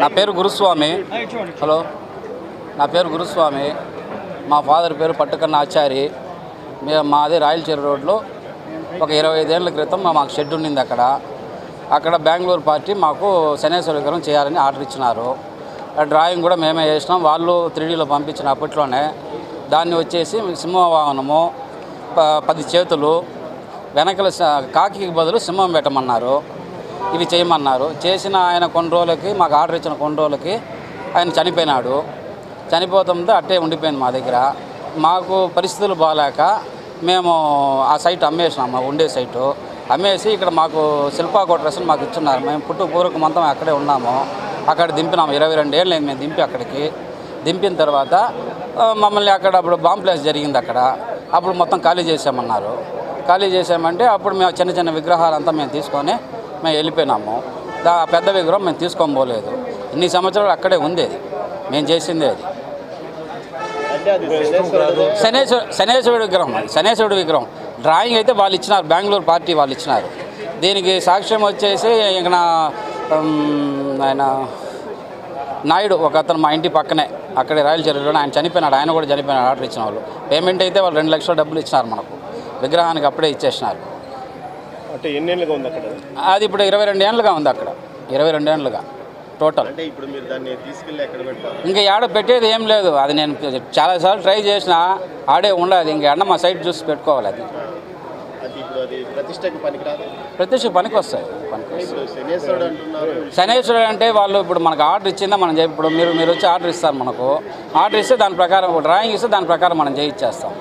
నా పేరు గురుస్వామి. హలో, నా పేరు గురుస్వామి. మా ఫాదర్ పేరు పట్టుకన్న ఆచారి. మాది రాయలచీర రోడ్లో ఒక 25 ఏళ్ల క్రితం మాకు షెడ్ ఉండింది. అక్కడ బెంగళూరు పార్టీ మాకు శనేశ్వర విగ్రహం చేయాలని ఆర్డర్ ఇచ్చినారు. డ్రాయింగ్ కూడా మేమే చేసినాం. వాళ్ళు 3Dలో పంపించిన అప్పట్లోనే దాన్ని వచ్చేసి సింహవాహనము, 10 చేతులు, వెనకల కాకి బదులు సింహం పెట్టమన్నారు. ఇవి చేయమన్నారు. చేసిన ఆయన కొన్ని రోజులకి, మాకు ఆర్డర్ ఇచ్చిన కొన్ని రోజులకి ఆయన చనిపోయినాడు. చనిపోతుంటే అట్టే ఉండిపోయింది మా దగ్గర. మాకు పరిస్థితులు బాగాలేక మేము ఆ సైట్ అమ్మేసినాము, ఉండే సైటు అమ్మేసి ఇక్కడ మాకు శిల్పా కోట్రస్ని మాకు ఇచ్చున్నారు. మేము పూర్వకం అంతా అక్కడే ఉన్నాము. అక్కడ దింపినాము. 22 ఏళ్ళు మేము దింపి అక్కడికి దింపిన తర్వాత మమ్మల్ని అక్కడ అప్పుడు బాంబ్ ప్లేస్ జరిగింది. అప్పుడు మొత్తం ఖాళీ చేసామన్నారు. ఖాళీ చేసామంటే అప్పుడు మేము చిన్న చిన్న విగ్రహాలంతా మేము తీసుకొని మేము వెళ్ళిపోయినాము. పెద్ద విగ్రహం మేము తీసుకొని పోలేదు. ఇన్ని సంవత్సరాలు అక్కడే ఉంది. అది మేము చేసిందే. అది శనేశ్వరుడు విగ్రహం. అది శనేశ్వరుడు విగ్రహం. డ్రాయింగ్ అయితే వాళ్ళు ఇచ్చినారు, బెంగళూరు పార్టీ వాళ్ళు ఇచ్చినారు. దీనికి సాక్ష్యం వచ్చేసి ఇక్కడ ఆయన నాయుడు ఒక అతను మా ఇంటి పక్కనే అక్కడే రాయలచీరలో ఆయన చనిపోయినాడు. ఆయన కూడా చనిపోయినాడు. ఆర్డర్ ఇచ్చిన వాళ్ళు పేమెంట్ అయితే వాళ్ళు 2 లక్షల డబ్బులు ఇచ్చినారు మనకు. విగ్రహానికి అప్పుడే ఇచ్చేసినారు. అంటే ఎన్ని ఏళ్ళుగా ఉంది అక్కడ? అది ఇప్పుడు 22 ఏళ్ళుగా ఉంది. 22 ఏళ్ళుగా టోటల్. అంటే ఇప్పుడు మీరు దాన్ని తీసుకెళ్ళి ఎక్కడ పెట్టారు? ఇంకా ఆడ పెట్టేది ఏం లేదు. అది నేను చాలాసార్లు ట్రై చేసినా ఆడే ఉండదు. ఇంకా మా సైట్ చూసి పెట్టుకోవాలి. అది ప్రతిష్టకి పనికిరాదు. ప్రతిష్టకి పనికి వస్తాయి. శనేశ్వరుడు శనేశ్వరుడు అంటే వాళ్ళు ఇప్పుడు మనకు ఆర్డర్ ఇచ్చిందా ఇప్పుడు మీరు వచ్చి ఆర్డర్ ఇస్తారు. మనకు ఆర్డర్ ఇస్తే దాని ప్రకారం డ్రాయింగ్ ఇస్తే దాని ప్రకారం మనం చేయించేస్తాం.